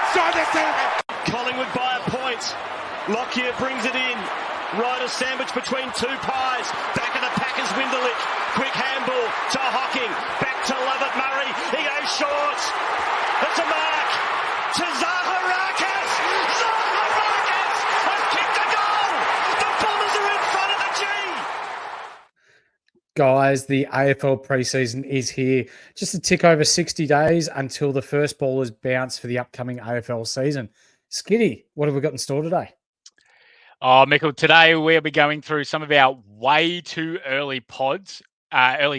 inside the centre. Collingwood by a point. Lockyer brings it in. Ryder sandwich between two pies. Back of the Packers, Winderlich. Quick handball to Hocking. Back to Lovett Murray. He goes short. It's a mark to Zaharakis. Zaharakis has kicked a goal. The Bombers are in front of the G. Guys, the AFL preseason is here. Just a tick over 60 days until the first ballers bounce for the upcoming AFL season. Skitty, what have we got in store today? Oh, Michael, today we'll be going through some of our way too early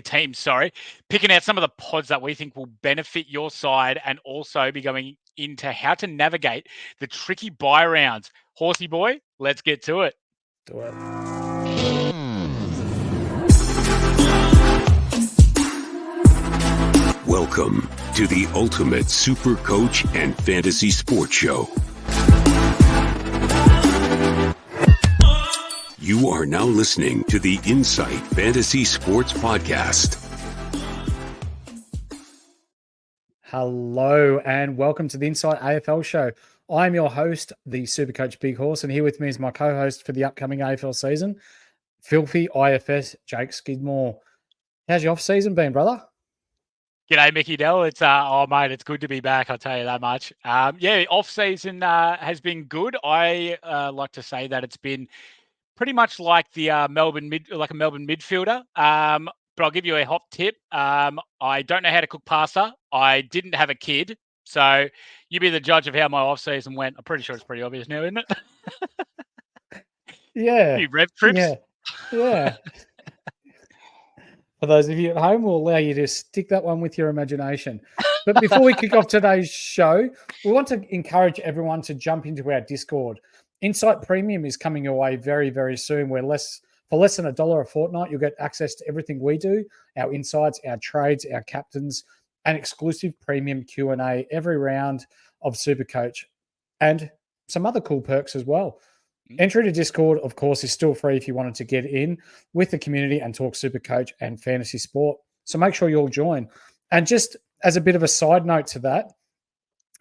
teams, picking out some of the pods that we think will benefit your side and also be going into how to navigate the tricky buy rounds. Horsey boy, let's get to it. Do it. Welcome to the ultimate Supercoach and fantasy sports show. You are now listening to the Insight Fantasy Sports Podcast. Hello and welcome to the Insight AFL show. I'm your host, the Supercoach Big Horse, and here with me is my co-host for the upcoming AFL season, Filthy IFS Jake Skidmore. How's your off-season been, brother? G'day, Mickey Dell. It's mate, it's good to be back. I'll tell you that much. Off-season has been good. I like to say that it's been pretty much like the Melbourne midfielder. But I'll give you a hot tip. I don't know how to cook pasta. I didn't have a kid, so you be the judge of how my off-season went. I'm pretty sure it's pretty obvious now, isn't it? Yeah. A few rev trips. Yeah. For those of you at home, we'll allow you to stick that one with your imagination. But before we kick off today's show, we want to encourage everyone to jump into our Discord. Insight Premium is coming your way very, very soon. For less than $1 a fortnight, you'll get access to everything we do, our insights, our trades, our captains, and exclusive premium Q&A every round of Supercoach, and some other cool perks as well. Entry to Discord, of course, is still free if you wanted to get in with the community and talk Supercoach and fantasy sport. So make sure you all join. And just as a bit of a side note to that,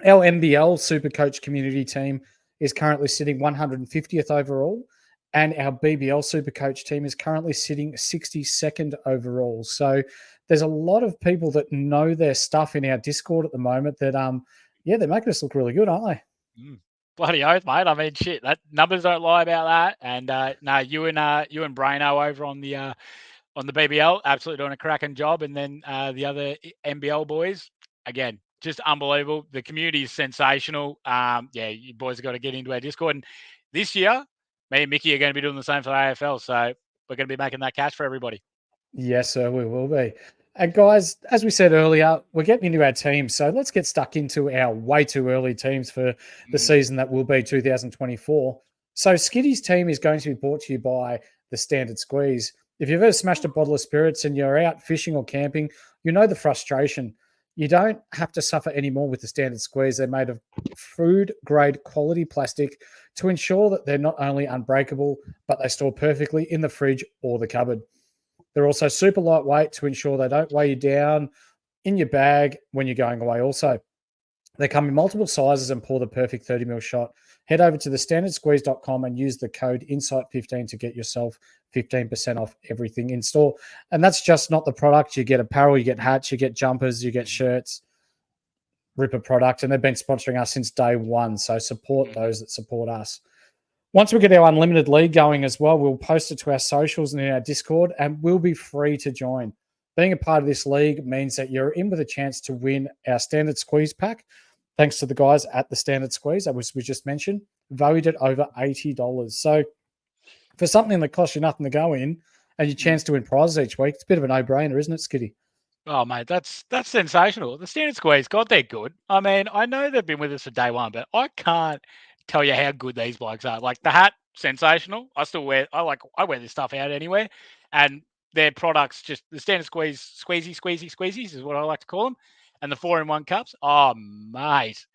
our NBL Supercoach community team is currently sitting 150th overall, and our BBL Supercoach team is currently sitting 62nd overall. So there's a lot of people that know their stuff in our Discord at the moment that, they're making us look really good, aren't they? Bloody oath, mate. I mean, shit, that numbers don't lie about that. And you and Braino over on the BBL absolutely doing a cracking job, and then the other NBL boys, again, just unbelievable. The community is sensational. You boys have got to get into our Discord. And this year, me and Mickey are going to be doing the same for the AFL. So we're going to be making that cash for everybody. Yes, sir, we will be. And guys, as we said earlier, we're getting into our teams. So let's get stuck into our way too early teams for the season that will be 2024. So Skitty's team is going to be brought to you by the Standard Squeeze. If you've ever smashed a bottle of spirits and you're out fishing or camping, you know the frustration. You don't have to suffer anymore with the Standard Squeeze. They're made of food-grade quality plastic to ensure that they're not only unbreakable, but they store perfectly in the fridge or the cupboard. They're also super lightweight to ensure they don't weigh you down in your bag when you're going away also. They come in multiple sizes and pour the perfect 30ml shot. Head over to thestandardsqueeze.com and use the code INSIGHT15 to get yourself 15% off everything in store. And that's just not the product. You get apparel, you get hats, you get jumpers, you get shirts, Ripper product. And they've been sponsoring us since day one. So support those that support us. Once we get our unlimited league going as well, we'll post it to our socials and in our Discord, and we'll be free to join. Being a part of this league means that you're in with a chance to win our Standard Squeeze pack, thanks to the guys at the Standard Squeeze, that we just mentioned, valued at over $80. So for something that costs you nothing to go in and your chance to win prizes each week, it's a bit of a no-brainer, isn't it, Skitty? Oh, mate, that's sensational. The Standard Squeeze, God, they're good. I mean, I know they've been with us for day one, but I can't tell you how good these blokes are. Like the hat, sensational. I wear this stuff out anywhere, and their products, just the Standard Squeeze, squeezies is what I like to call them, and the 4-in-1 cups. Oh, mate.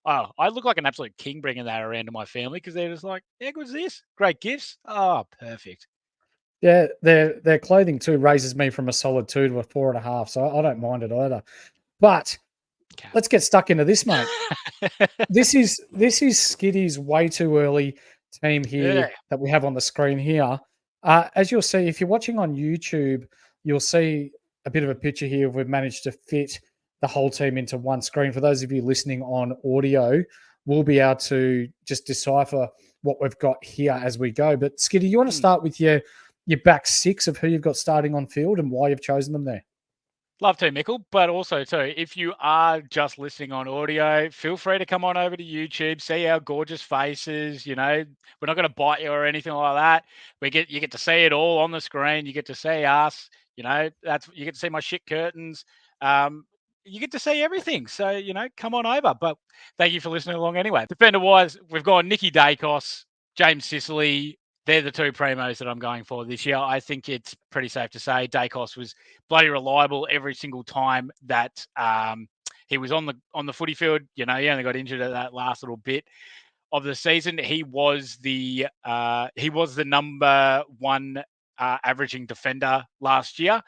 Oh, I look like an absolute king bringing that around to my family because they're just like, how good is this? Great gifts. Oh, perfect. Yeah, their clothing too raises me from a solid 2 to a 4.5, so I don't mind it either. But let's get stuck into this, mate. This is Skitty's way too early team here Yeah. that we have on the screen here. As you'll see, if you're watching on YouTube, you'll see a bit of a picture here. We've managed to fit the whole team into one screen. For those of you listening on audio, we'll be able to just decipher what we've got here as we go. But Skitty, you want to start with your back six of who you've got starting on field and why you've chosen them there? Love to, Mickle, but also too, if you are just listening on audio, feel free to come on over to YouTube, see our gorgeous faces. You know, we're not going to bite you or anything like that. You get to see it all on the screen. You get to see us. You know, you get to see my shit curtains. You get to see everything. So you know, come on over. But thank you for listening along anyway. Defender wise, we've got Nicky Dacos, James Sicily. They're the two primos that I'm going for this year. I think it's pretty safe to say Dacos was bloody reliable every single time that he was on the footy field. You know, he only got injured at that last little bit of the season. He was the number one averaging defender last year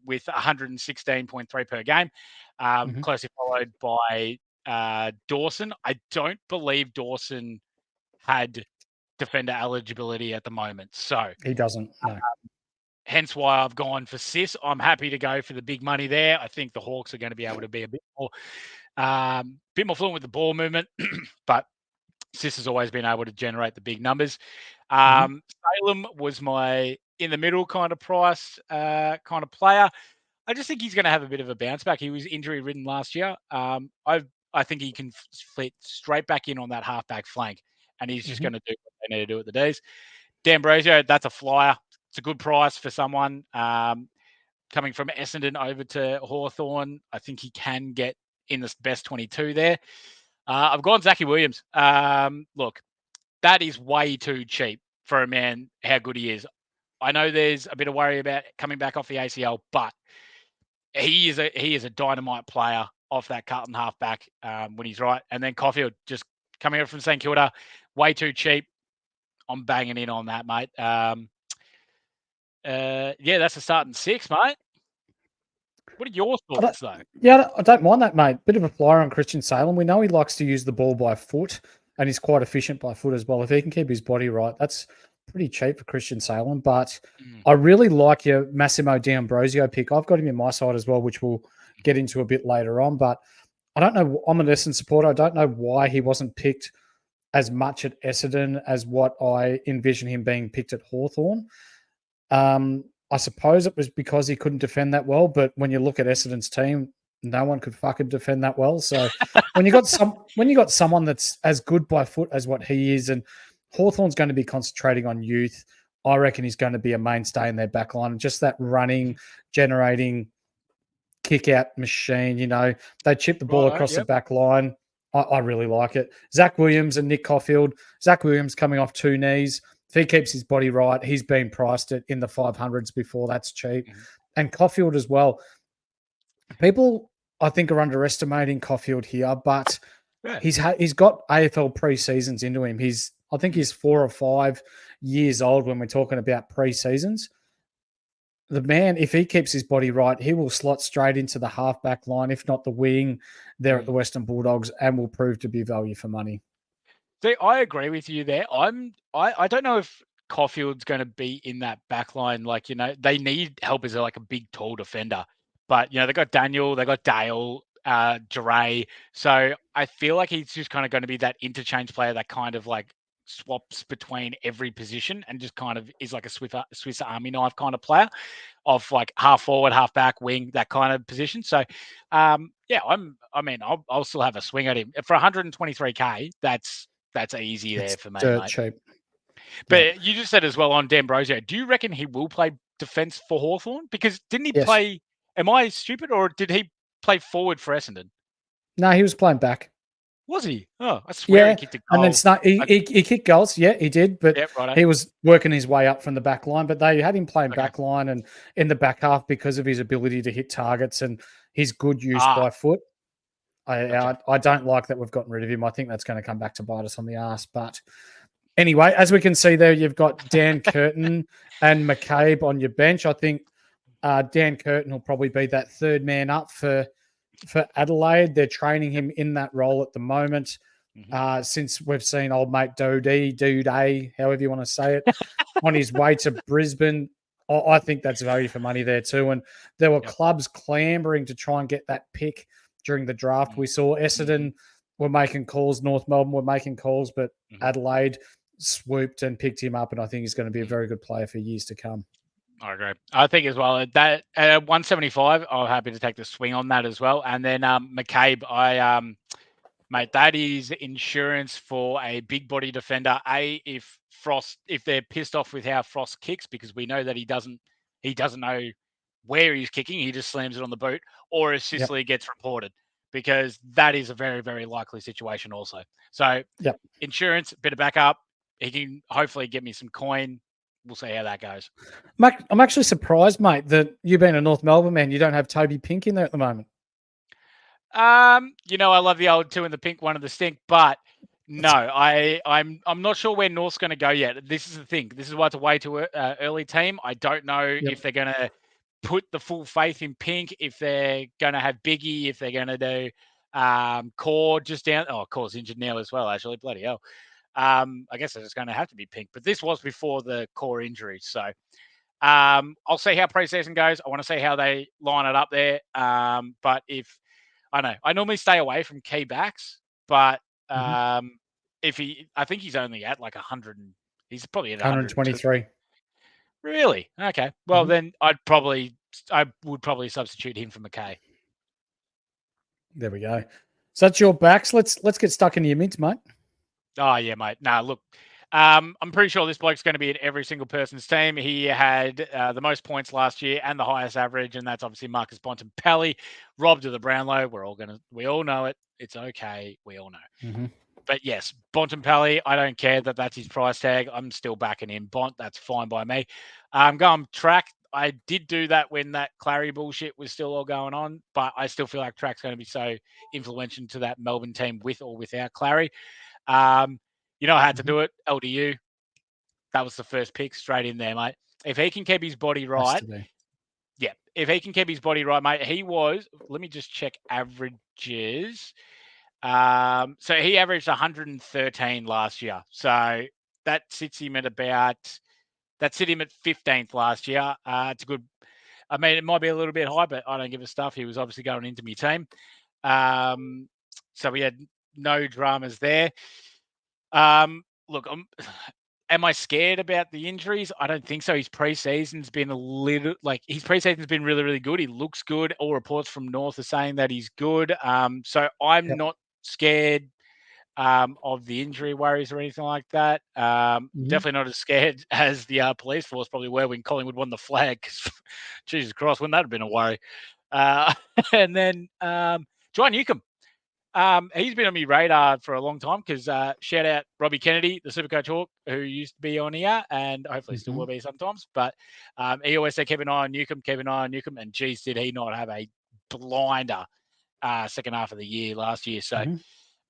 with 116.3 per game, closely followed by Dawson. I don't believe Dawson had defender eligibility at the moment. So he doesn't. No. Hence why I've gone for Sis. I'm happy to go for the big money there. I think the Hawks are going to be able to be a bit more fluent with the ball movement, but Sis has always been able to generate the big numbers. Salem was my in the middle kind of price kind of player. I just think he's going to have a bit of a bounce back. He was injury ridden last year. I think he can flit straight back in on that halfback flank, and he's just going to do what they need to do at the D's. D'Ambrosio, that's a flyer. It's a good price for someone coming from Essendon over to Hawthorn. I think he can get in the best 22 there. I've gone Zachy Williams. Look, that is way too cheap for a man, how good he is. I know there's a bit of worry about coming back off the ACL, but he is a dynamite player off that Carlton halfback when he's right. And then Caulfield, just coming over from St Kilda, way too cheap. I'm banging in on that, mate. That's a starting six, mate. What are your thoughts, though? Yeah, I don't mind that, mate. Bit of a flyer on Christian Salem. We know he likes to use the ball by foot, and he's quite efficient by foot as well. If he can keep his body right, that's pretty cheap for Christian Salem. But I really like your Massimo D'Ambrosio pick. I've got him in my side as well, which we'll get into a bit later on. But I don't know. I'm an Essendon supporter. I don't know why he wasn't picked as much at Essendon as what I envision him being picked at Hawthorn. I suppose it was because he couldn't defend that well, but when you look at Essendon's team, no one could fucking defend that well. So when you got someone that's as good by foot as what he is, and Hawthorn's going to be concentrating on youth, I reckon he's going to be a mainstay in their back line. Just that running, generating, kick-out machine, you know. They chip the ball across the back line. I really like it. Zach Williams and Nick Caulfield. Zach Williams coming off 2 knees. If he keeps his body right, he's been priced at in the 500s before. That's cheap. And Caulfield as well. People, I think, are underestimating Caulfield here, but he's got AFL pre-seasons into him. I think he's 4 or 5 years old when we're talking about pre-seasons. The man, if he keeps his body right, he will slot straight into the halfback line, if not the wing, there at the Western Bulldogs, and will prove to be value for money. See, I agree with you there. I don't know if Caulfield's going to be in that back line. Like, you know, they need help as like a big, tall defender. But, you know, they got Daniel, they got Dale, Duray. So I feel like he's just kind of going to be that interchange player that kind of like swaps between every position and just kind of is like a Swiss Army knife kind of player of like half forward, half back, wing, that kind of position. So, I'll still have a swing at him for 123K. That's easy there for me, mate. Cheap. But you just said as well on D'Ambrosio, do you reckon he will play defence for Hawthorn? Because didn't he play? Am I stupid, or did he play forward for Essendon? No, he was playing back. Was he? Oh, I swear he kicked a goal. And then he kicked goals. Yeah, he did. But he was working his way up from the back line. But they had him playing back line and in the back half because of his ability to hit targets and his good use by foot. I don't like that we've gotten rid of him. I think that's going to come back to bite us on the arse. But anyway, as we can see there, you've got Dan Curtin and McCabe on your bench. I think Dan Curtin will probably be that third man up for for Adelaide. They're training him in that role at the moment. Since we've seen old mate Duday, however you want to say it, on his way to Brisbane. I think that's value for money there too. And there were clubs clambering to try and get that pick during the draft. We saw Essendon were making calls, North Melbourne were making calls, but Adelaide swooped and picked him up, and I think he's going to be a very good player for years to come. I agree. I think as well that at 175, I'm happy to take the swing on that as well. And then McCabe, mate, that is insurance for a big body defender. If they're pissed off with how Frost kicks, because we know that he doesn't know where he's kicking, he just slams it on the boot, or if Sicily gets reported, because that is a very, very likely situation also. So insurance, bit of backup. He can hopefully get me some coin. We'll see how that goes. I'm actually surprised, mate, that you being a North Melbourne man, you don't have Toby Pink in there at the moment. I love the old two in the pink, one in the stink, but no, I'm not sure where North's going to go yet. This is the thing. This is why it's a way too early team. I don't know if they're going to put the full faith in Pink, if they're going to have Biggie, if they're going to do Core just down. Oh, Core's injured now as well, actually. Bloody hell. I guess it's going to have to be Pink, but this was before the Core injury. So I'll see how preseason goes. I want to see how they line it up there. But if I know, I normally stay away from key backs, but I think he's only at like 100. He's probably at 123. Really? Okay. Well, then I would probably substitute him for McKay. There we go. So that's your backs. Let's get stuck into your mints, mate. Oh yeah, mate. Nah, look, I'm pretty sure this bloke's going to be in every single person's team. He had the most points last year and the highest average, and that's obviously Marcus Bontempelli, robbed of the Brownlow. We all know it. It's okay. We all know. But yes, Bontempelli, I don't care that that's his price tag. I'm still backing him. Bont, that's fine by me. Going track. I did do that when that Clary bullshit was still all going on, but I still feel like track's going to be so influential to that Melbourne team with or without Clary. I had to do it. LDU. That was the first pick, straight in there, mate. If he can keep his body right, if he can keep his body right, mate, he was. Let me just check averages. So he averaged 113 last year. So that sits him at 15th last year. It's a good. I mean, it might be a little bit high, but I don't give a stuff. He was obviously going into my team. So we had no dramas there. Look, am I scared about the injuries? I don't think so. His preseason's been really, really good. He looks good. All reports from North are saying that he's good. So I'm not scared of the injury worries or anything like that. Definitely not as scared as the police force probably were when Collingwood won the flag. Jesus Christ, wouldn't that have been a worry? And then John Newcomb. He's been on my radar for a long time because shout out Robbie Kennedy, the Supercoach Hawk, who used to be on here and hopefully still will be sometimes. But he always said, keep an eye on Newcomb. And geez, did he not have a blinder second half of the year last year. So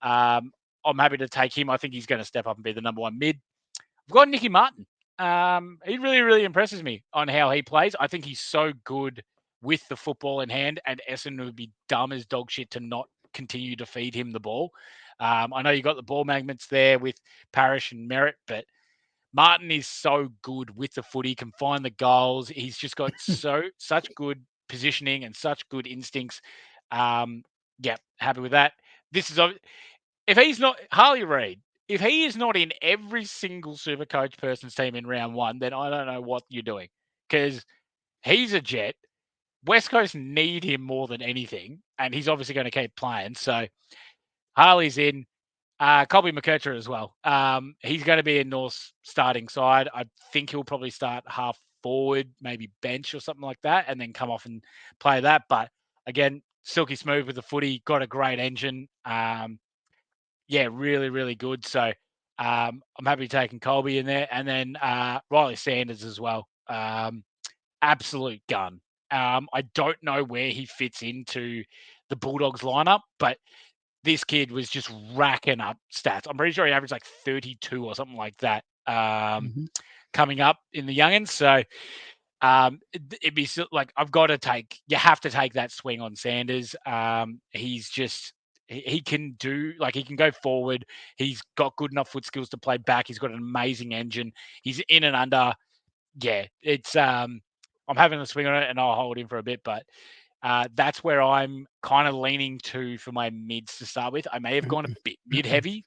I'm happy to take him. I think he's going to step up and be the number one mid. I've got Nicky Martin. He really, really impresses me on how he plays. I think he's so good with the football in hand, and Essendon would be dumb as dog shit to not continue to feed him the ball. I know you got the ball magnets there with Parrish and Merritt, but Martin is so good with the foot. He can find the goals. He's just got such good positioning and such good instincts. Happy with that. This is if he's not Harley Reid, if he is not in every single Supercoach person's team in round one, then I don't know what you're doing, because he's a jet. West Coast need him more than anything, and he's obviously going to keep playing. So Harley's in. Colby McKercher as well. He's going to be in North's starting side. I think he'll probably start half forward, maybe bench or something like that, and then come off and play that. But again, silky smooth with the footy, got a great engine. Really, really good. So I'm happy taking Colby in there. And then Riley Sanders as well. Absolute gun. I don't know where he fits into the Bulldogs lineup, but this kid was just racking up stats. I'm pretty sure he averaged like 32 or something like that coming up in the youngins. So It'd be like you have to take that swing on Sanders. He's just he can go forward. He's got good enough foot skills to play back. He's got an amazing engine. He's in and under. Yeah, it's I'm having a swing on it, and I'll hold him for a bit, but that's where I'm kind of leaning to for my mids to start with. I may have gone a bit mid heavy,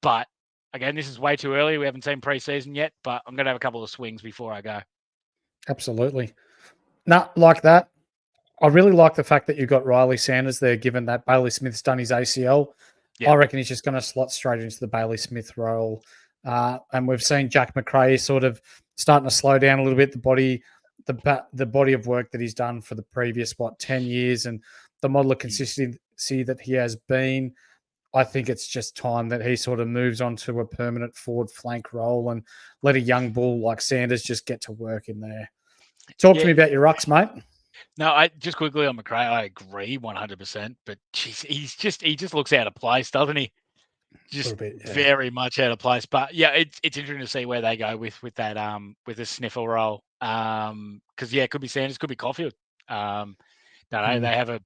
but again, this is way too early. We haven't seen preseason yet, but I'm going to have a couple of swings before I go. Absolutely. Not like that. I really like the fact that you've got Riley Sanders there, given that Bailey Smith's done his ACL. Yeah. I reckon he's just going to slot straight into the Bailey Smith role. And we've seen Jack McRae sort of starting to slow down a little bit, the body of work that he's done for the previous, 10 years, and the model of consistency that he has been. I think it's just time that he sort of moves on to a permanent forward flank role and let a young bull like Sanders just get to work in there. Talk to me about your rucks, mate. No, I just quickly on McRae, I agree 100%. But geez, he just looks out of place, doesn't he? Just very much out of place. But yeah, it's interesting to see where they go with that with the sniffle role. Because it could be Sanders, could be Caulfield. No, they have a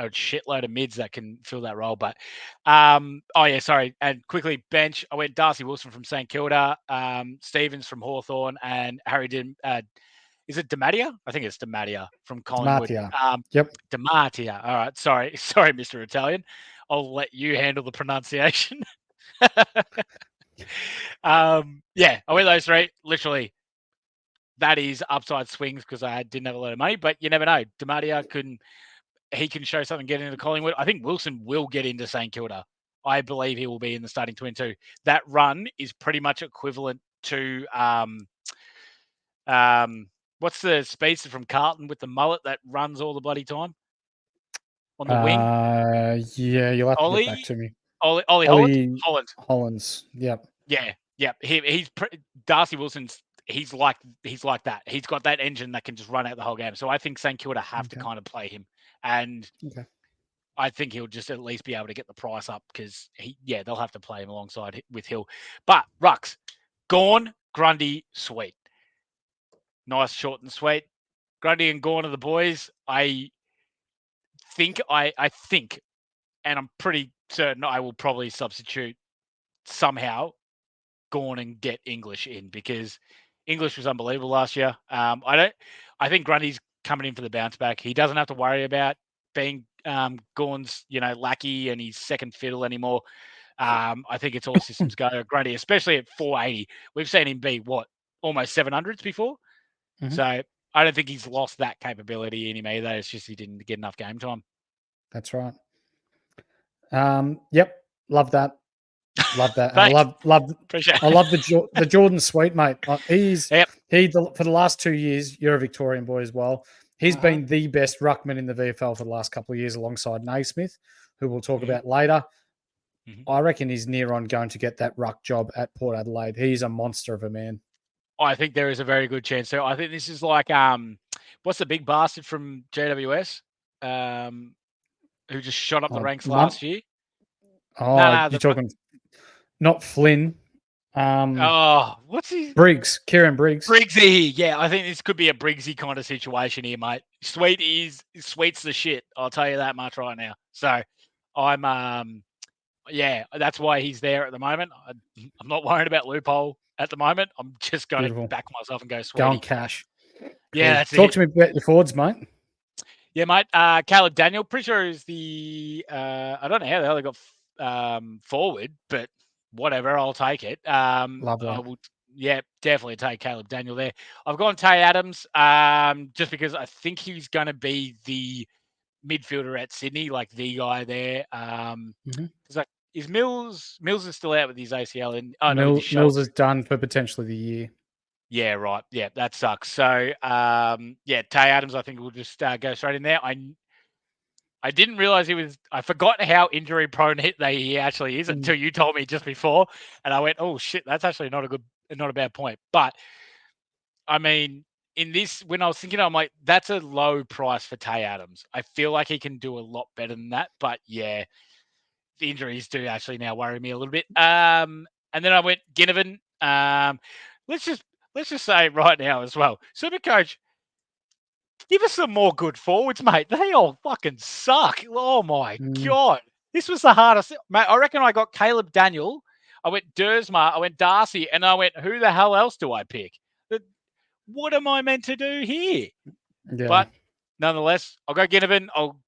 shitload of mids that can fill that role. But sorry. And quickly bench, I went Darcy Wilson from St Kilda, Stevens from Hawthorn, and Harry is it Dematia? I think it's Dematia from Collingwood. Yep. Dematia. All right. Sorry, Mr. Italian. I'll let you handle the pronunciation. I went those three. Literally, that is upside swings because I didn't have a lot of money, but you never know. Dematia can show something getting into Collingwood. I think Wilson will get into St Kilda. I believe he will be in the starting 22. That run is pretty much equivalent to what's the speedster from Carlton with the mullet that runs all the bloody time on the wing? Yeah, you'll have to get back to me. Ollie Hollands. Yep. Yeah. He's Darcy Wilson's. He's like that. He's got that engine that can just run out the whole game. So I think St Kilda have to kind of play him, and I think he'll just at least be able to get the price up because they'll have to play him alongside with Hill. But rucks, Gawn, Grundy, Sweet. Nice, short and sweet. Grundy and Gawn are the boys. I think, and I'm pretty certain I will probably substitute somehow Gawn and get English in because English was unbelievable last year. I think Grundy's coming in for the bounce back. He doesn't have to worry about being Gawn's, lackey and his second fiddle anymore. I think it's all systems go. Grundy, especially at 480. We've seen him be almost 700s before. Mm-hmm. So I don't think he's lost that capability in him either. It's just he didn't get enough game time. That's right. Yep. Love that. I love the Jordan Sweet, mate. He for the last 2 years, you're a Victorian boy as well. He's been the best ruckman in the VFL for the last couple of years alongside Naismith, who we'll talk about later. Mm-hmm. I reckon he's near on going to get that ruck job at Port Adelaide. He's a monster of a man. I think there is a very good chance. So I think this is like, what's the big bastard from GWS who just shot up the ranks last year? You're talking not Flynn. What's he? Briggs, Kieran Briggs. Briggsy, yeah. I think this could be a Briggsy kind of situation here, mate. Sweet's the shit. I'll tell you that much right now. So I'm, that's why he's there at the moment. I'm not worried about loophole at the moment. I'm just going to back myself and go Sweetie. Go on cash. Yeah, that's Talk to me about your forwards, mate. Yeah, mate. Caleb Daniel, pretty sure is the I don't know how the hell they got forward, but whatever, I'll take it. Love that. I will, definitely take Caleb Daniel there. I've gone Tay Adams just because I think he's going to be the midfielder at Sydney, like the guy there. Is Mills is still out with his ACL and Mills is done for potentially the year. Yeah, right. Yeah, that sucks. So Tay Adams I think will just go straight in there. I didn't realize I forgot how injury prone he actually is until you told me just before. And I went, oh shit, that's actually not a bad point. But I mean, in this, when I was thinking, I'm like, that's a low price for Tay Adams. I feel like he can do a lot better than that. But yeah, the injuries do actually now worry me a little bit. And then I went Ginnivan. Let's just say right now as well, Supercoach, Give us some more good forwards, mate. They all fucking suck. Oh my God. This was the hardest. Mate, I reckon I got Caleb Daniel. I went Dersma. I went Darcy. And I went, who the hell else do I pick? What am I meant to do here? Yeah. But nonetheless, I'll go Ginnivan. I'll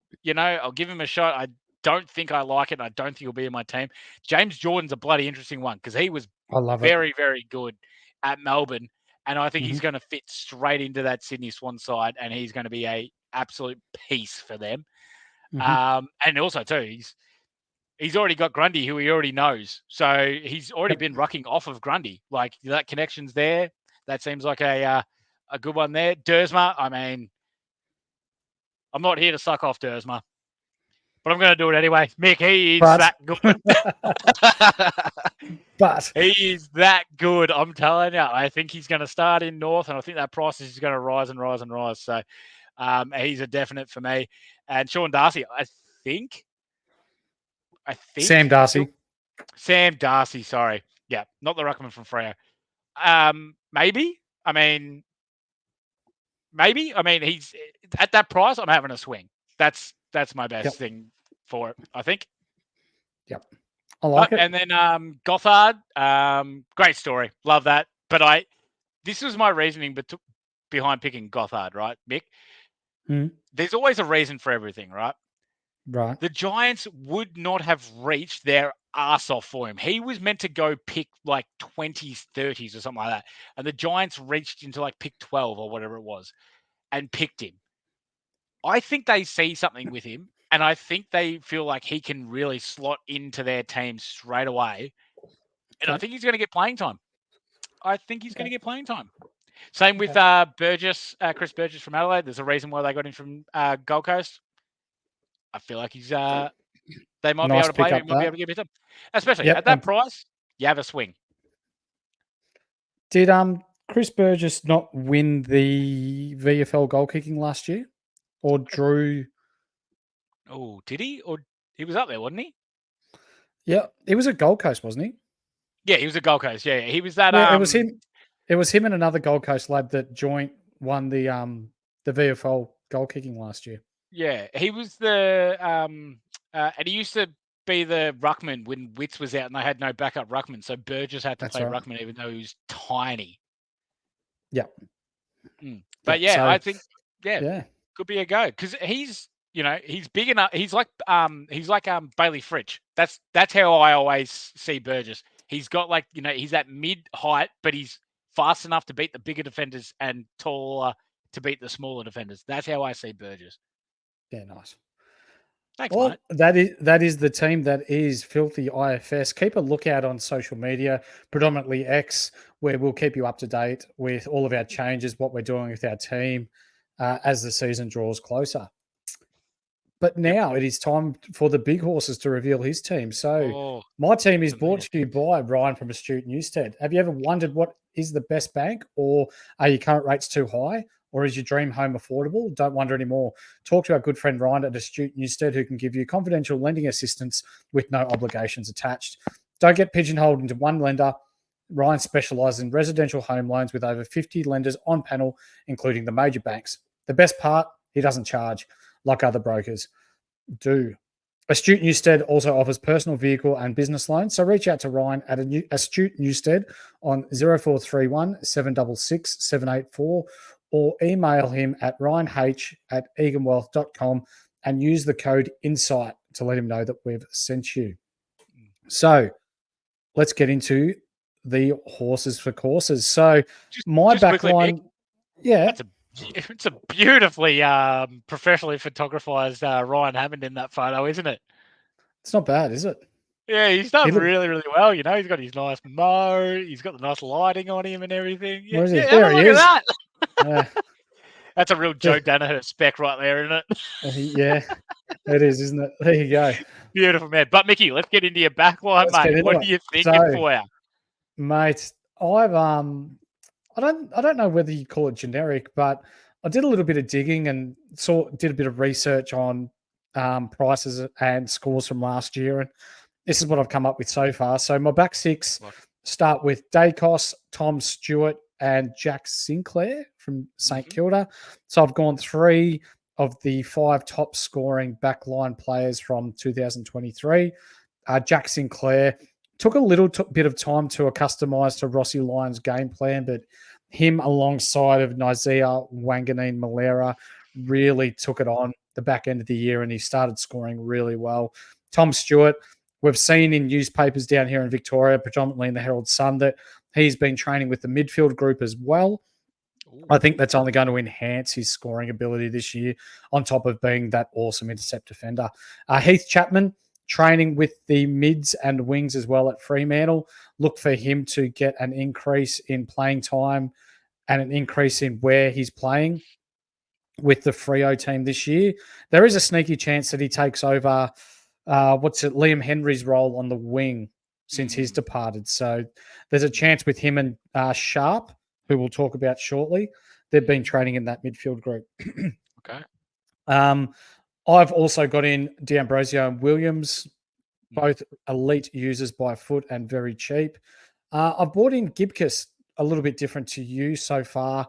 give him a shot. I don't think I like it. I don't think he'll be in my team. James Jordan's a bloody interesting one because he was very, very good at Melbourne. And I think he's going to fit straight into that Sydney Swan side, and he's going to be a absolute piece for them. And also too, he's already got Grundy, who he already knows, so he's already been rucking off of Grundy. Like that connection's there. That seems like a good one there. Dersma, I mean, I'm not here to suck off Dersma, but I'm going to do it anyway. Mick, he is that good. But he is that good, I'm telling you. I think he's going to start in North, and I think that price is going to rise and rise and rise. So he's a definite for me. And Sean Darcy, I think Sam Darcy. Sam Darcy, sorry. Yeah, not the ruckman from Freo. Maybe. I mean, he's at that price. I'm having a swing. That's my best thing for it, I think. Yep. I like it. And then Gothard, great story. Love that. But this was my reasoning behind picking Gothard, right, Mick? There's always a reason for everything, right? Right. The Giants would not have reached their arse off for him. He was meant to go pick like 20s, 30s or something like that. And the Giants reached into like pick 12 or whatever it was and picked him. I think they see something with him, and I think they feel like he can really slot into their team straight away. And I think he's going to get playing time. Same with Burgess, Chris Burgess from Adelaide. There's a reason why they got him from Gold Coast. I feel like he's they might be able to play him. Might be able to give it to him. Especially at that price, you have a swing. Did Chris Burgess not win the VFL goal kicking last year? Or drew? Oh, did he? Or he was up there, wasn't he? Yeah, he was at Gold Coast, wasn't he? Yeah, he was at Gold Coast. Yeah, he was that. Yeah, it was him. It was him and another Gold Coast lad that joint won the VFL goal kicking last year. Yeah, he was the and he used to be the ruckman when Witts was out and they had no backup ruckman, so Burgess had to play ruckman even though he was tiny. Yeah. But I think could be a go because he's he's big enough. He's like Bailey Fritsch. That's how I always see Burgess. He's got like he's that mid height, but he's fast enough to beat the bigger defenders and taller to beat the smaller defenders. That's how I see Burgess. Yeah, nice. Thanks, well, mate. that is the team that is Filthy IFS. Keep a lookout on social media, predominantly X, where we'll keep you up to date with all of our changes, what we're doing with our team as the season draws closer. But now it is time for the big horses to reveal his team. So my team is brought to you by Ryan from Astute Newstead. Have you ever wondered what is the best bank, or are your current rates too high? Or is your dream home affordable? Don't wonder anymore. Talk to our good friend Ryan at Astute Newstead, who can give you confidential lending assistance with no obligations attached. Don't get pigeonholed into one lender. Ryan specialises in residential home loans with over 50 lenders on panel, including the major banks. The best part, he doesn't charge like other brokers do. Astute Newstead also offers personal vehicle and business loans. So reach out to Ryan at Astute Newstead on 0431 766 784 or email him at ryanh@eganwealth.com and use the code INSIGHT to let him know that we've sent you. So let's get into the horses for courses. So my back line, it's a beautifully professionally photographed Ryan Hammond in that photo, isn't it? It's not bad, is it? Yeah, he's done really, really well. He's got his nice mo. He's got the nice lighting on him and everything. Yeah, where is he? There he is. At that. Yeah. That's a real Joe Danaher spec right there, isn't it? Yeah, it is, isn't it? There you go. Beautiful, man. But Mickey, let's get into your backline, mate. What are you thinking for you? Mate, I've I don't know whether you call it generic, but I did a little bit of digging and did a bit of research on prices and scores from last year, and this is what I've come up with so far. So my back six start with Dacos, Tom Stewart, and Jack Sinclair from St Kilda. So I've gone 3 of the 5 top scoring backline players from 2023. Jack Sinclair took a little bit of time to accustamize to Rossi Lyon's game plan, but him alongside of Nizia Wanganeen Malera really took it on the back end of the year, and he started scoring really well. Tom Stewart, we've seen in newspapers down here in Victoria, predominantly in the Herald Sun, that he's been training with the midfield group as well. I think that's only going to enhance his scoring ability this year, on top of being that awesome intercept defender. Heath Chapman, training with the mids and wings as well at Fremantle. Look for him to get an increase in playing time and an increase in where he's playing with the Freo team this year. There is a sneaky chance that he takes over, Liam Henry's role on the wing since he's departed. So there's a chance with him and Sharp, who we'll talk about shortly. They've been training in that midfield group. Okay. I've also got in D'Ambrosio and Williams, both elite users by foot and very cheap. I've bought in Gibcus, a little bit different to you so far,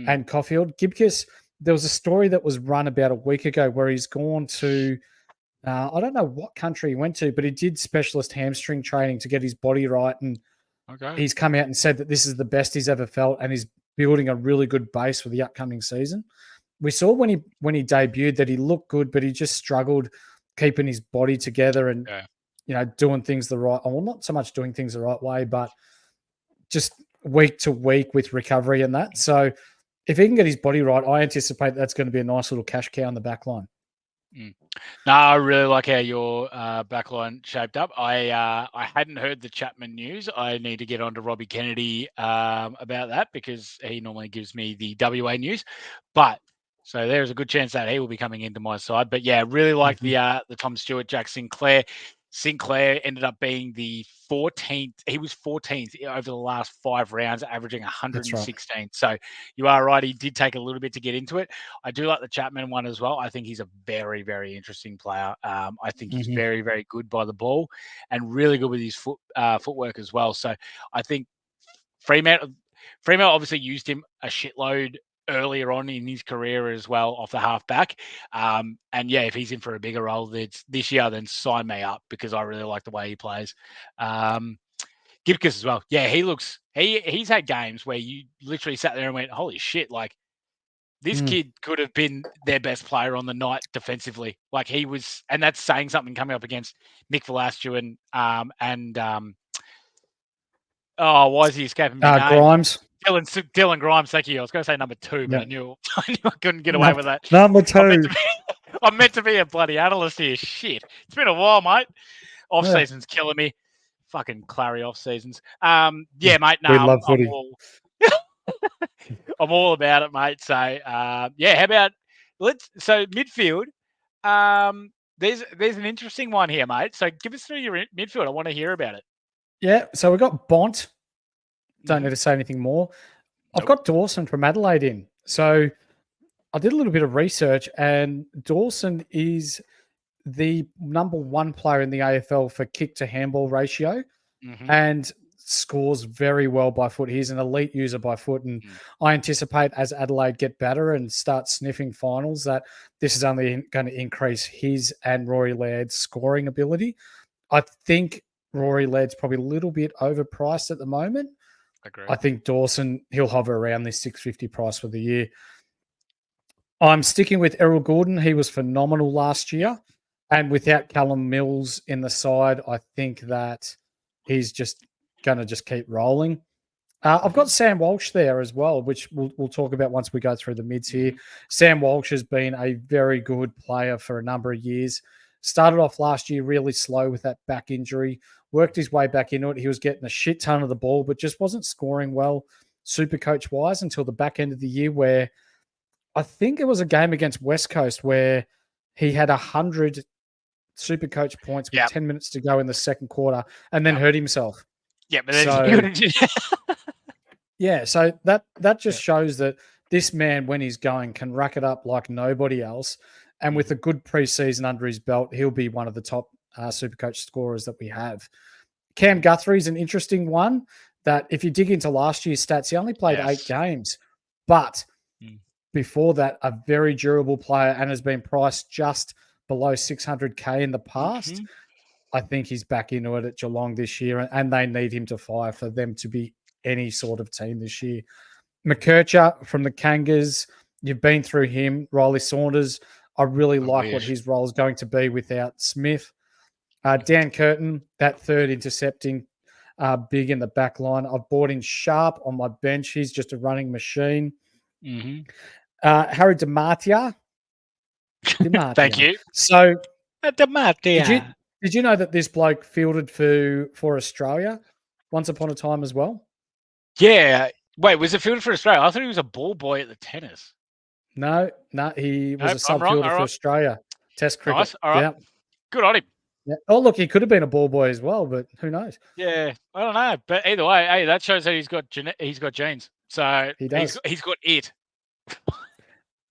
and Caulfield. Gibcus, there was a story that was run about a week ago where he's gone to, I don't know what country he went to, but he did specialist hamstring training to get his body right. And he's come out and said that this is the best he's ever felt, and he's building a really good base for the upcoming season. We saw when he debuted that he looked good, but he just struggled keeping his body together and doing things the right. Well, not so much doing things the right way, but just week to week with recovery and that. So if he can get his body right, I anticipate that's going to be a nice little cash cow in the back line. No, I really like how your backline shaped up. I hadn't heard the Chapman news. I need to get on to Robbie Kennedy about that, because he normally gives me the WA news. But so there's a good chance that he will be coming into my side. But yeah, really like the Tom Stewart, Jack Sinclair. Sinclair ended up being the 14th. He was 14th over the last 5 rounds, averaging 116. Right. So you are right. He did take a little bit to get into it. I do like the Chapman one as well. I think he's a very, very interesting player. I think he's very, very good by the ball and really good with his footwork as well. So I think Fremantle obviously used him a shitload earlier on in his career as well off the halfback. And yeah, if he's in for a bigger role this year, then sign me up, because I really like the way he plays. Gibcus as well. Yeah, he's had games where you literally sat there and went, holy shit, like this kid could have been their best player on the night defensively. Like he was, and that's saying something, coming up against Mick Velasquez and why is he escaping me? Grimes. Dylan Grimes, thank you. I was going to say number 2, but I knew I couldn't get away with that. Number 2. I'm meant to be a bloody analyst here. Shit. It's been a while, mate. Off-season's killing me. Fucking Clary off-seasons. Yeah, mate. No, we love footy. I'm all about it, mate. So, yeah, how about so midfield. There's an interesting one here, mate. So give us through your midfield. I want to hear about it. Yeah, so we've got Bont. Don't need to say anything more. I've got Dawson from Adelaide in. So I did a little bit of research, and Dawson is the number 1 player in the AFL for kick to handball ratio and scores very well by foot. He's an elite user by foot, and I anticipate as Adelaide get better and start sniffing finals that this is only going to increase his and Rory Laird's scoring ability. I think Rory Laird's probably a little bit overpriced at the moment. Agreed. I think Dawson, he'll hover around this $650 price for the year. I'm sticking with Errol Gordon. He was phenomenal last year. And without Callum Mills in the side, I think that he's just going to keep rolling. I've got Sam Walsh there as well, which we'll talk about once we go through the mids here. Sam Walsh has been a very good player for a number of years. Started off last year really slow with that back injury, worked his way back into it. He was getting a shit ton of the ball, but just wasn't scoring well Supercoach-wise until the back end of the year, where I think it was a game against West Coast where he had 100 Supercoach points with 10 minutes to go in the second quarter and then hurt himself. Yeah, but so that just shows that this man, when he's going, can rack it up like nobody else. And with a good preseason under his belt, he'll be one of the top Supercoach scorers that we have. Cam Guthrie's an interesting one. that if you dig into last year's stats, he only played 8 Yes. games, but Mm. before that, a very durable player and has been priced just below 600K in the past. Mhm. I think he's back into it at Geelong this year, and they need him to fire for them to be any sort of team this year. McKercher from the Kangas, you've been through him. Riley Saunders, I really like what wish. his role is going to be without Smith. Dan Curtin, that third intercepting big in the back line. I've bought in Sharp on my bench. He's just a running machine. Mhm. Harry DiMartia. Thank you. So DiMartia. did you know that this bloke fielded for Australia once upon a time as well? Yeah. Wait, was it fielded for Australia? I thought he was a ball boy at the tennis. No, he was Nope, a sub I'm wrong. fielder All for right. Australia. Test cricket. Nice. All right. Yeah. Good on him. Yeah. Oh, look, he could have been a ball boy as well, but who knows? Yeah, I don't know, but either way, hey, that shows that he's got genes. So He does. he's got it.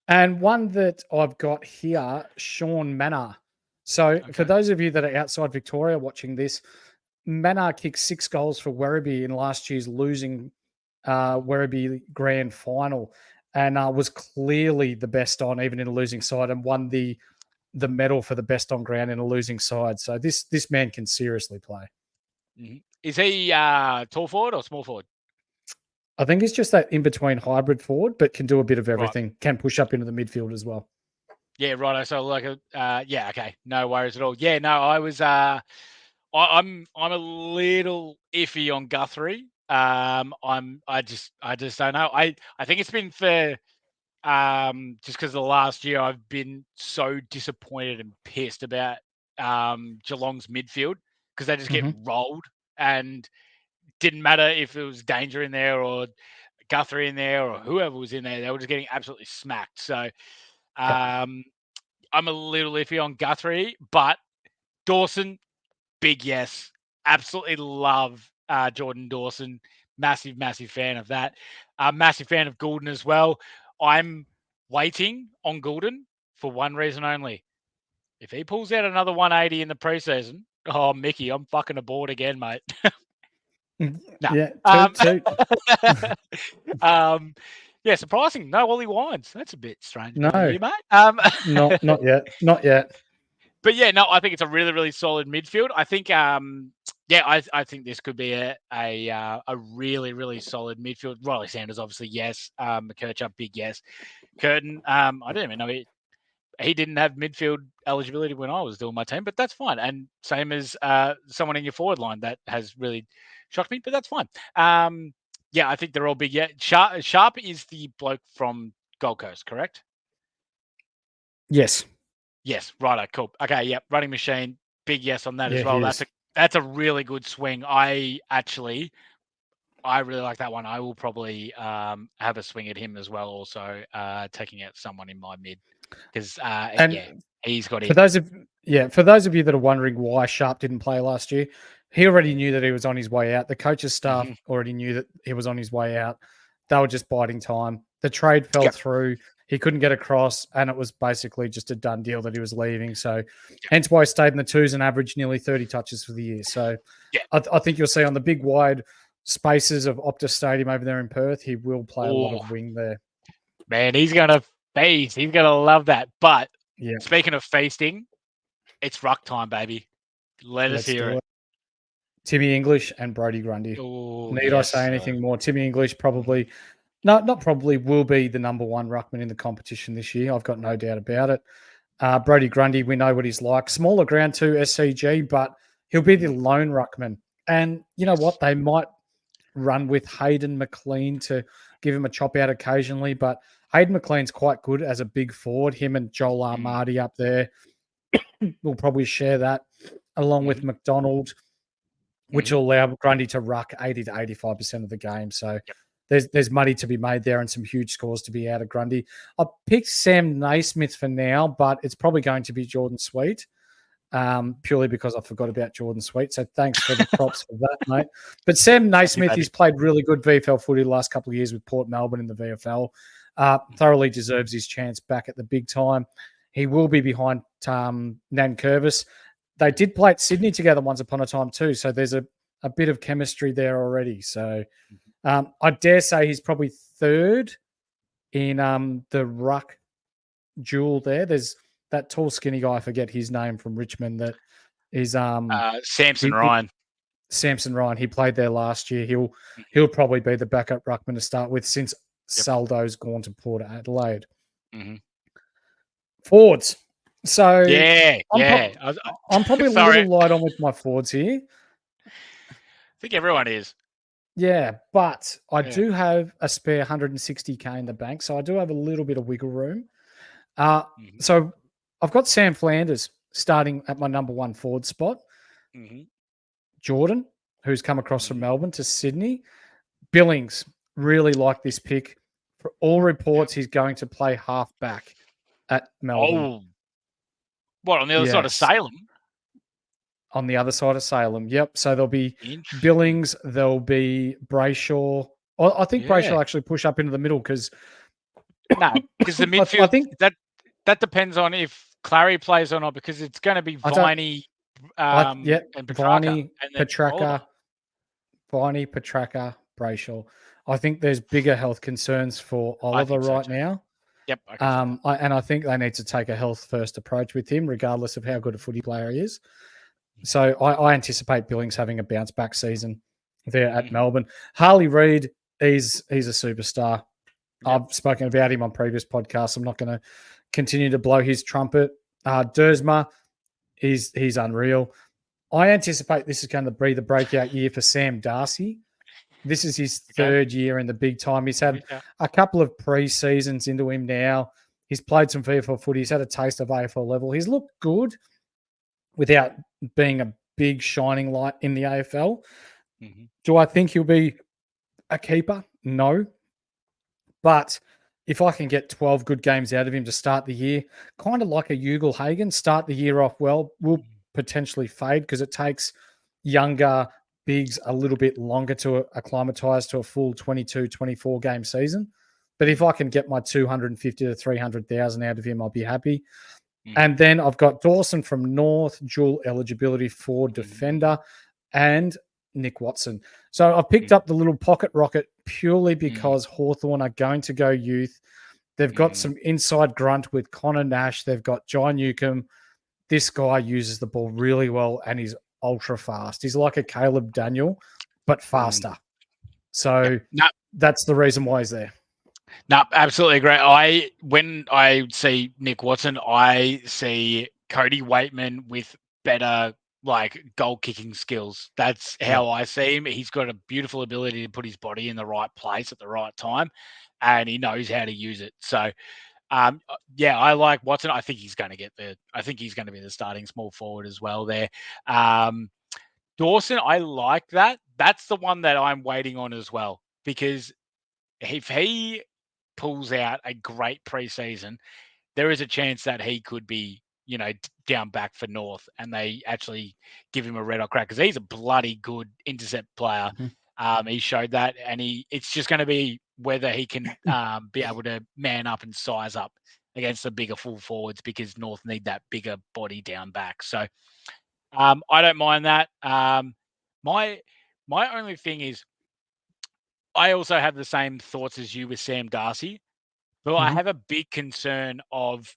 And one that I've got here, Sean Manor. So for those of you that are outside Victoria watching this, Manor kicked 6 goals for Werribee in last year's losing Werribee grand final, and was clearly the best on, even in a losing side, and won the medal for the best on ground in a losing side. So this man can seriously play. Mm-hmm. Is he tall forward or small forward? I think he's just that in-between hybrid forward, but can do a bit of everything. Right. Can push up into the midfield as well. Yeah, right. So like, yeah, okay, no worries at all. Yeah, no, I was, I'm a little iffy on Guthrie. I just don't know. I think it's been for, just because the last year I've been so disappointed and pissed about Geelong's midfield because they just get rolled, and didn't matter if it was Danger in there or Guthrie in there or whoever was in there, they were just getting absolutely smacked. So I'm a little iffy on Guthrie, but Dawson, big yes. Absolutely love Jordan Dawson. Massive fan of that. Massive fan of Goulden as well. I'm waiting on Goulden for one reason only. If he pulls out another 180 in the preseason, oh, Mickey, I'm fucking aboard again, mate. No. Yeah, yeah, surprising. No Ollie Wines. That's a bit strange. No, you, mate. not yet. But yeah, no, I think it's a really, really solid midfield. I think, I think this could be a really, really solid midfield. Riley Sanders, obviously, yes. McKercher, big yes. Curtin, I don't even know he didn't have midfield eligibility when I was doing my team, but that's fine. And same as someone in your forward line that has really shocked me, but that's fine. Yeah, I think they're all big. Yeah, Sharp is the bloke from Gold Coast, correct? Yes. Yes, righto, cool. Okay, yeah, running machine, big yes on that as well. That's a really good swing. I really like that one. I will probably have a swing at him as well. Also, taking out someone in my mid because he's got it. For those of you that are wondering why Sharp didn't play last year, he already knew that he was on his way out. The coach's staff already knew that he was on his way out. They were just biding time. The trade fell through. He couldn't get across, and it was basically just a done deal that he was leaving. So hence why he stayed in the twos and averaged nearly 30 touches for the year. So I think you'll see on the big wide spaces of Optus Stadium over there in Perth, he will play a lot of wing there. Man, he's going to feast. He's going to love that. But speaking of feasting, it's ruck time, baby. Let's hear it. Timmy English and Brodie Grundy. Need I say anything more? Timmy English probably... not probably, will be the number one ruckman in the competition this year. I've got no doubt about it. Brodie Grundy, we know what he's like. Smaller ground too, SCG, but he'll be the lone ruckman. And you know what? They might run with Hayden McLean to give him a chop out occasionally, but Hayden McLean's quite good as a big forward. Him and Joel Armadi up there will probably share that along with McDonald, which will allow Grundy to ruck 80 to 85% of the game. So there's money to be made there and some huge scores to be out of Grundy. I picked Sam Naismith for now, but it's probably going to be Jordan Sweet, purely because I forgot about Jordan Sweet. So thanks for the props for that, mate. But Sam Naismith, he's played really good VFL footy the last couple of years with Port Melbourne in the VFL. Thoroughly deserves his chance back at the big time. He will be behind Nan Curvis. They did play at Sydney together once upon a time too. So there's a a bit of chemistry there already. So I dare say he's probably third in the ruck duel there. There's that tall, skinny guy, I forget his name, from Richmond, that is Samson Ryan. Samson Ryan. He played there last year. He'll probably be the backup ruckman to start with, since Saldo's gone to Port Adelaide. Mm-hmm. Forwards. So I'm probably a little light on with my forwards here. I think everyone is. Yeah, but I do have a spare 160k in the bank, so I do have a little bit of wiggle room. So I've got Sam Flanders starting at my number 1 forward spot. Mm-hmm. Jordan, who's come across from Melbourne to Sydney. Billings, really like this pick. For all reports, he's going to play half back at Melbourne. Oh, what, on the other side of Salem? On the other side of Salem, yep. So there'll be Billings, there'll be Brayshaw. I think Brayshaw will actually push up into the middle because... No, because the midfield, I think that depends on if Clary plays or not, because it's going to be Viney and Petrarca. Viney, Petrarca, Brayshaw. I think there's bigger health concerns for Oliver right now. Yep. And I think they need to take a health-first approach with him, regardless of how good a footy player he is. So I anticipate Billings having a bounce-back season there at Melbourne. Harley Reid, he's a superstar. Yep. I've spoken about him on previous podcasts. I'm not going to continue to blow his trumpet. Dersma, he's unreal. I anticipate this is going to be the breakout year for Sam Darcy. This is his third year in the big time. He's had a couple of pre-seasons into him now. He's played some VFL footy. He's had a taste of AFL level. He's looked good without being a big shining light in the AFL. Mm-hmm. Do I think he'll be a keeper? No. But if I can get 12 good games out of him to start the year, kind of like a Ugle-Hagan, start the year off well, will potentially fade because it takes younger bigs a little bit longer to acclimatise to a full 22, 24 game season. But if I can get my 250 to 300,000 out of him, I'll be happy. And then I've got Dawson from North, dual eligibility for defender, and Nick Watson. So I've picked up the little pocket rocket purely because Hawthorn are going to go youth. They've got some inside grunt with Connor Nash. They've got John Newcomb. This guy uses the ball really well and he's ultra fast. He's like a Caleb Daniel, but faster. So that's the reason why he's there. No, absolutely agree. When I see Nick Watson, I see Cody Waitman with better goal kicking skills. That's how I see him. He's got a beautiful ability to put his body in the right place at the right time, and he knows how to use it. So, I like Watson. I think he's going to get there. I think he's going to be the starting small forward as well there. Dawson, I like that. That's the one that I'm waiting on as well, because if he pulls out a great preseason, there is a chance that he could be, down back for North and they actually give him a red hot crack, because he's a bloody good intercept player. He showed that, and it's just going to be whether he can be able to man up and size up against the bigger full forwards, because North need that bigger body down back. So I don't mind that. My only thing is, I also have the same thoughts as you with Sam Darcy, but I have a big concern of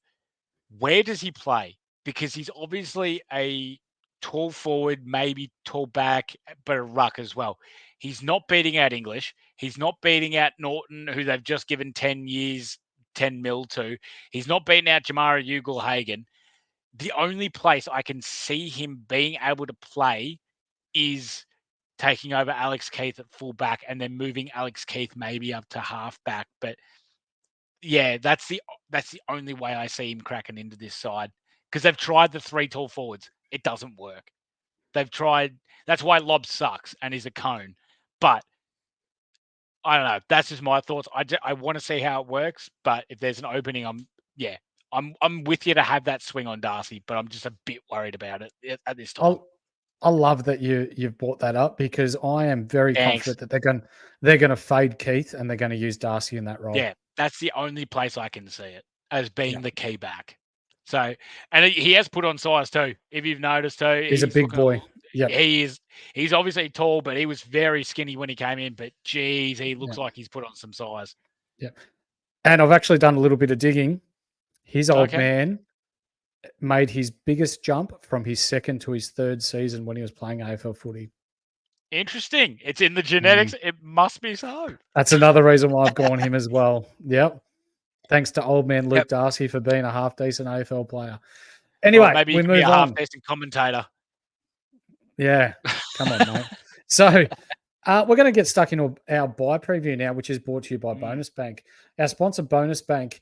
where does he play? Because he's obviously a tall forward, maybe tall back, but a ruck as well. He's not beating out English. He's not beating out Norton, who they've just given 10 years, 10 mil to. He's not beating out Jamara Ugle-Hagan. The only place I can see him being able to play is taking over Alex Keith at fullback and then moving Alex Keith maybe up to halfback. But yeah, that's the only way I see him cracking into this side, because they've tried the 3 tall forwards. It doesn't work. They've tried. That's why Lobb sucks and is a cone. But I don't know. That's just my thoughts. I want to see how it works. But if there's an opening, I'm with you to have that swing on Darcy, but I'm just a bit worried about it at this time. I love that you've brought that up, because I am very confident that they're going to fade Keith and they're going to use Darcy in that role. Yeah, that's the only place I can see it as being the key back. So, and he has put on size too. If you've noticed too, he's a big boy. Yep. he's obviously tall, but he was very skinny when he came in. But geez, he looks like he's put on some size. Yeah. And I've actually done a little bit of digging. His old man made his biggest jump from his second to his third season when he was playing AFL footy. Interesting. It's in the genetics. It must be so. That's another reason why I've gone him as well. Yep. Thanks to old man Luke Darcy for being a half decent AFL player. Anyway, maybe we you move be a on. half decent commentator. Yeah. Come on, mate. So we're going to get stuck into our buy preview now, which is brought to you by Bonus Bank. Our sponsor, Bonus Bank,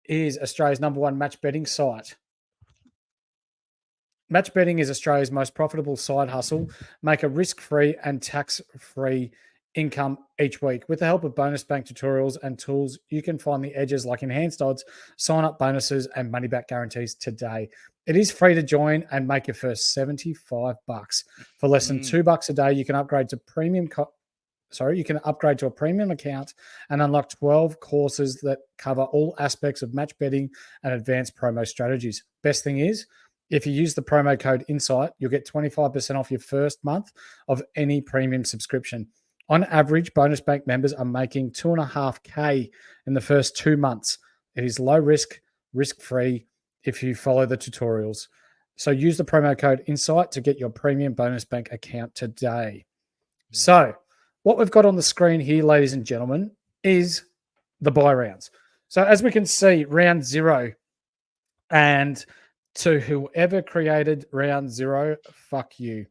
is Australia's #1 match betting site. Match betting is Australia's most profitable side hustle. Make a risk-free and tax-free income each week. With the help of Bonus Bank tutorials and tools, you can find the edges like enhanced odds, sign-up bonuses, and money-back guarantees today. It is free to join and make your first $75. For less than $2 a day, you can upgrade to a premium account and unlock 12 courses that cover all aspects of match betting and advanced promo strategies. Best thing is, if you use the promo code INSIGHT, you'll get 25% off your first month of any premium subscription. On average, Bonus Bank members are making $2.5K in the first 2 months. It is low risk, risk-free if you follow the tutorials. So use the promo code INSIGHT to get your premium Bonus Bank account today. So what we've got on the screen here, ladies and gentlemen, is the buy rounds. So as we can see, round 0, and to whoever created round 0, fuck you.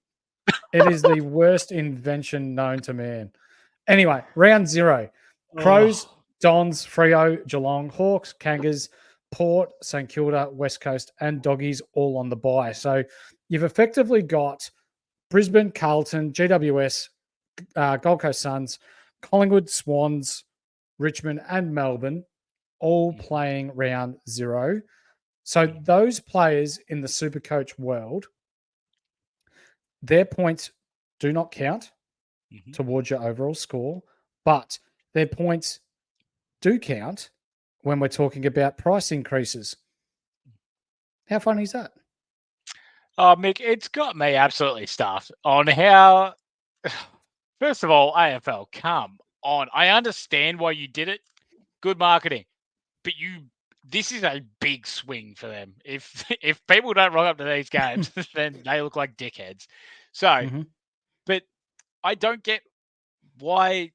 It is the worst invention known to man. Anyway, round 0. Crows, Dons, Freo, Geelong, Hawks, Kangas, Port, St Kilda, West Coast, and Doggies all on the buy. So you've effectively got Brisbane, Carlton, GWS, Gold Coast Suns, Collingwood, Swans, Richmond, and Melbourne all playing round 0. So those players in the Supercoach world, their points do not count towards your overall score, but their points do count when we're talking about price increases. How funny is that? Oh, Mick, it's got me absolutely stuffed on how... First of all, AFL, come on. I understand why you did it. Good marketing. But this is a big swing for them. If people don't rock up to these games, then they look like dickheads. So, but I don't get why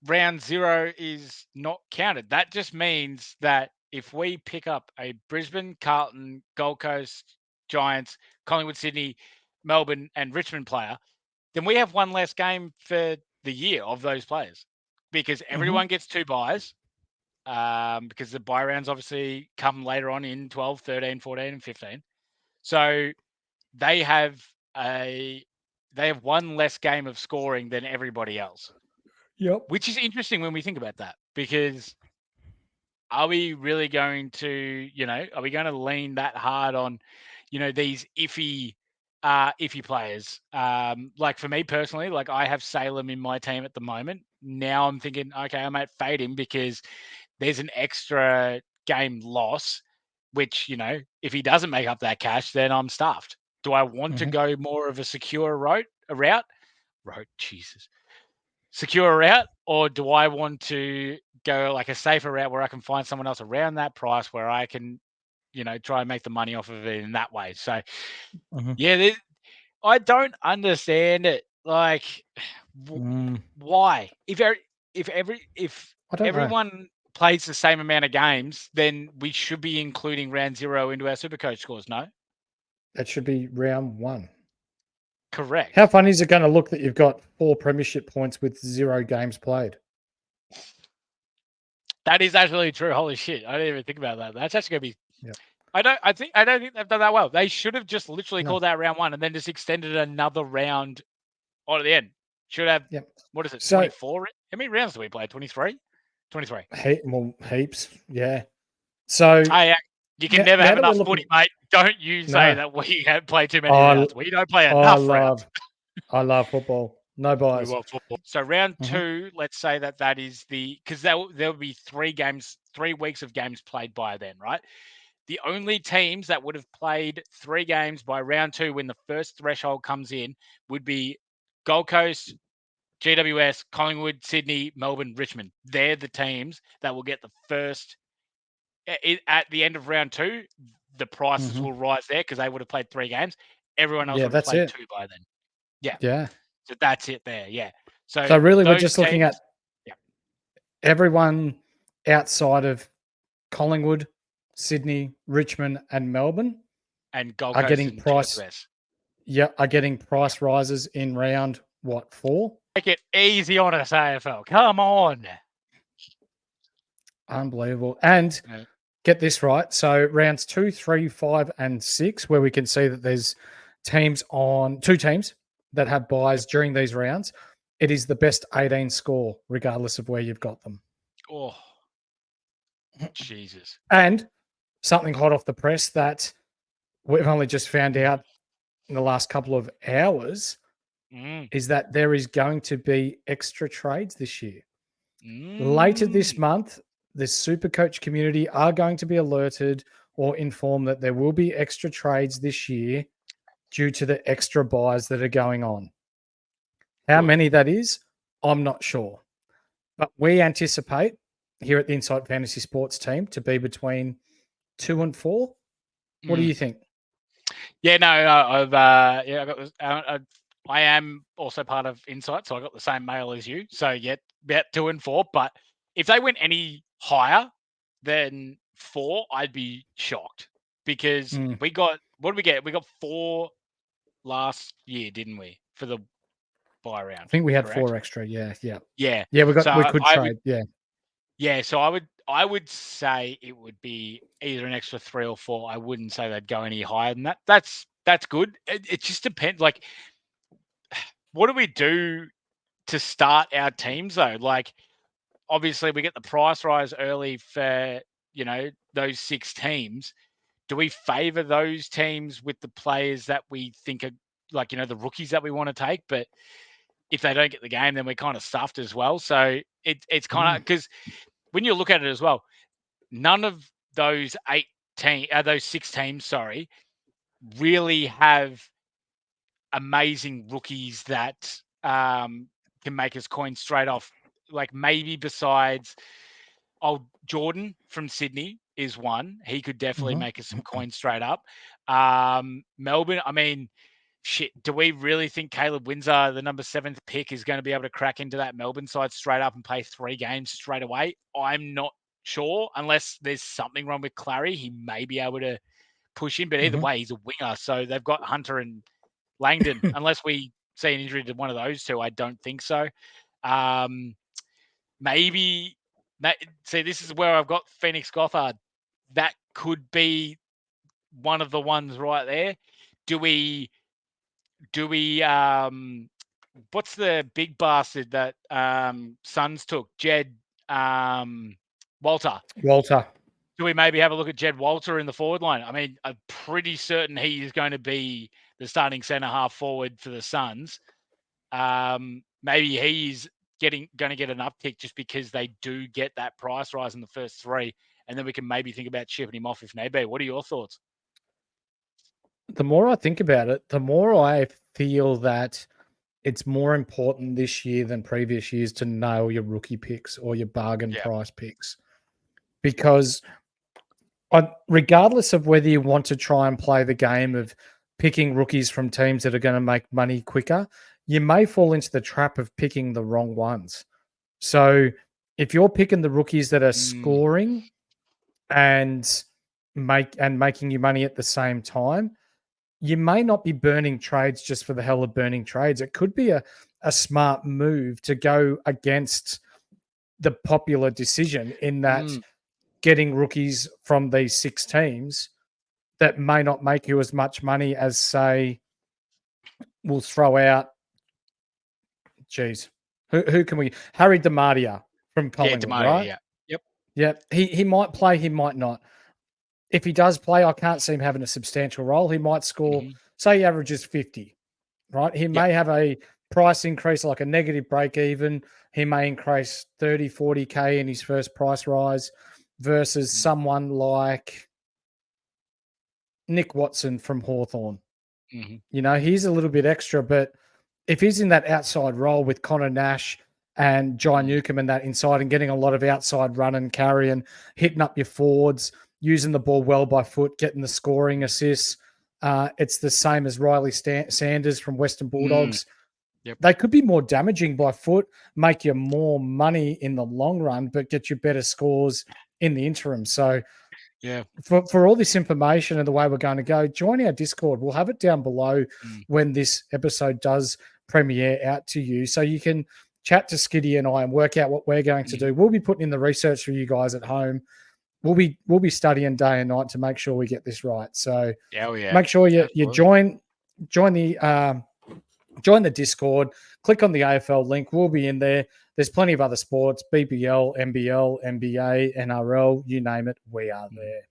round 0 is not counted. That just means that if we pick up a Brisbane, Carlton, Gold Coast, Giants, Collingwood, Sydney, Melbourne, and Richmond player, then we have one less game for the year of those players because everyone gets 2 buys. Because the buy rounds obviously come later on in 12, 13, 14, and 15. So they have one less game of scoring than everybody else. Yep. Which is interesting when we think about that, because are we really going to, are we going to lean that hard on, these iffy players? Like for me personally, like I have Salem in my team at the moment. Now I'm thinking, okay, I might fade him because there's an extra game loss, which, if he doesn't make up that cash, then I'm stuffed. Do I want to go more of a secure route, secure route, or do I want to go like a safer route where I can find someone else around that price where I can, try and make the money off of it in that way? So, yeah, I don't understand it. Like, why? If everyone plays the same amount of games, then we should be including round 0 into our Supercoach scores, no? That should be round 1. Correct. How funny is it going to look that you've got 4 premiership points with 0 games played? That is actually true. Holy shit. I didn't even think about that. That's actually going to be... Yeah. I don't think they've done that well. They should have just literally called that round 1 and then just extended another round on at the end. Should have... Yep. What is it? 24? How many rounds do we play? 23? 23. Heaps. Yeah. So... you can never have enough footy, mate. Don't you say that we play too many rounds. We don't play enough rounds. I love football. No bias. We love football. So round 2, let's say that is because there'll be 3 weeks of games played by then, right? the only teams that would have played 3 games by round 2 when the first threshold comes in would be Gold Coast, GWS, Collingwood, Sydney, Melbourne, Richmond. They're the teams that will get the first at the end of round 2. The prices will rise there because they would have played 3 games. Everyone else would have that's played it. 2 by then. Yeah. Yeah. So that's it there. Yeah. So really, we're those just looking at yeah. everyone outside of Collingwood, Sydney, Richmond, and Melbourne and Gold are Coast getting and price. GWS. Yeah, are getting price rises in round 4? Make it easy on us, AFL. Come on. Unbelievable. And get this right. So rounds 2, 3, 5, and 6, where we can see that there's two teams that have buys during these rounds. It is the best 18 score, regardless of where you've got them. Oh, Jesus. And something hot off the press that we've only just found out in the last couple of hours is that there is going to be extra trades this year. Later this month, the Supercoach community are going to be alerted or informed that there will be extra trades this year due to the extra buys that are going on. How many that is, I'm not sure. But we anticipate here at the Insight Fantasy Sports team to be between 2 and 4. What do you think? Yeah, no, I got this. I am also part of Insight, so I got the same mail as you. So yeah, about 2 and 4. But if they went any higher than 4, I'd be shocked because we got, what did we get? We got 4 last year, didn't we? For the buy round. I think we had 4 extra. Yeah. Yeah. Yeah, we could trade. Yeah. So I would say it would be either an extra 3 or 4. I wouldn't say they'd go any higher than that. That's good. It just depends. Like, what do we do to start our teams though? Like, obviously we get the price rise early for, those 6 teams. Do we favor those teams with the players that we think are like, the rookies that we want to take? But if they don't get the game, then we're kind of stuffed as well. So it's kind of, because when you look at it as well, none of those 6 teams, really have amazing rookies that can make us coin straight off. Like maybe besides Jordan from Sydney is one. He could definitely make us some coins straight up. Melbourne, I mean, shit, do we really think Caleb Windsor, the number 7th pick, is going to be able to crack into that Melbourne side straight up and play 3 games straight away? I'm not sure. Unless there's something wrong with Clary, he may be able to push in. But either way, he's a winger. So they've got Hunter and Langdon. Unless we see an injury to one of those two, I don't think so. Maybe, see, this is where I've got Phoenix Gothard. That could be one of the ones right there. Do we what's the big bastard that Suns took? Jed Walter. Do we maybe have a look at Jed Walter in the forward line? I mean, I'm pretty certain he is going to be the starting centre half forward for the Suns. Maybe he's going to get an uptick just because they do get that price rise in the first 3, and then we can maybe think about shipping him off if need be. What are your thoughts? The more I think about it, the more I feel that it's more important this year than previous years to nail your rookie picks or your bargain price picks. Because regardless of whether you want to try and play the game of picking rookies from teams that are going to make money quicker, you may fall into the trap of picking the wrong ones. So if you're picking the rookies that are scoring and making you money at the same time, you may not be burning trades just for the hell of burning trades. It could be a smart move to go against the popular decision in that getting rookies from these 6 teams that may not make you as much money as, say, we'll throw out, who can we? Harry DiMaria from Collingwood, right? Yeah. Yep. Yeah, he might play, he might not. If he does play, I can't see him having a substantial role. He might score, say he averages 50, right? He may have a price increase, like a negative break even. He may increase 30, 40K in his first price rise versus someone like, Nick Watson from Hawthorn. Mm-hmm. You know, he's a little bit extra, but if he's in that outside role with Connor Nash and Jai Newcomb and that inside and getting a lot of outside run and carry and hitting up your forwards, using the ball well by foot, getting the scoring assists, it's the same as Riley Sanders from Western Bulldogs. Yep. They could be more damaging by foot, make you more money in the long run, but get you better scores in the interim. So, yeah, for all this information and the way we're going to go, join our Discord. We'll have it down below when this episode does premiere out to you, so you can chat to Skitty and I and work out what we're going to do. We'll be putting in the research for you guys at home. We'll be studying day and night to make sure we get this right. So make sure you join the Discord. Click on the AFL link. We'll be in there. There's plenty of other sports, BBL, NBL, NBA, NRL, you name it, we are there.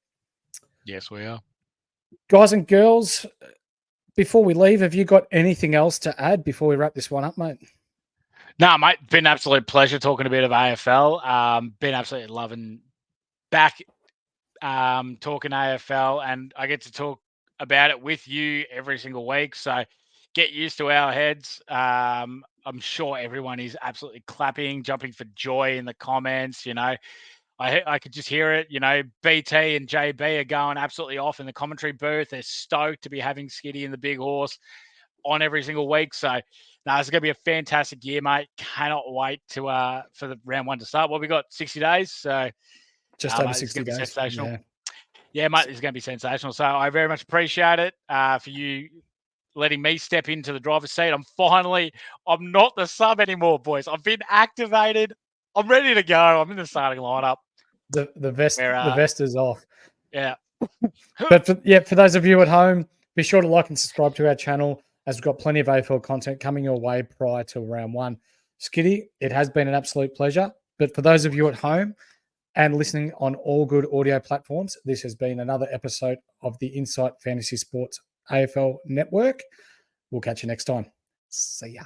Yes, we are. Guys and girls, before we leave, have you got anything else to add before we wrap this one up, mate? No, mate, been an absolute pleasure talking a bit of AFL. Been absolutely loving back talking AFL, and I get to talk about it with you every single week. So get used to our heads. I'm sure everyone is absolutely clapping, jumping for joy in the comments. You know, I could just hear it. You know, BT and JB are going absolutely off in the commentary booth. They're stoked to be having Skitty and the Big Horse on every single week. So, no, it's going to be a fantastic year, mate. Cannot wait to for the round one to start. Well, we got 60 days, so just over 60 days. Sensational. Yeah, mate, it's going to be sensational. So I very much appreciate it for you letting me step into the driver's seat. I'm not the sub anymore, boys. I've been activated. I'm ready to go. I'm in the starting lineup. The vest is off. Yeah. But for those of you at home, be sure to like and subscribe to our channel, as we've got plenty of AFL content coming your way prior to round one. Skitty, it has been an absolute pleasure. But for those of you at home and listening on all good audio platforms, this has been another episode of the Insight Fantasy Sports AFL Network. We'll catch you next time. See ya.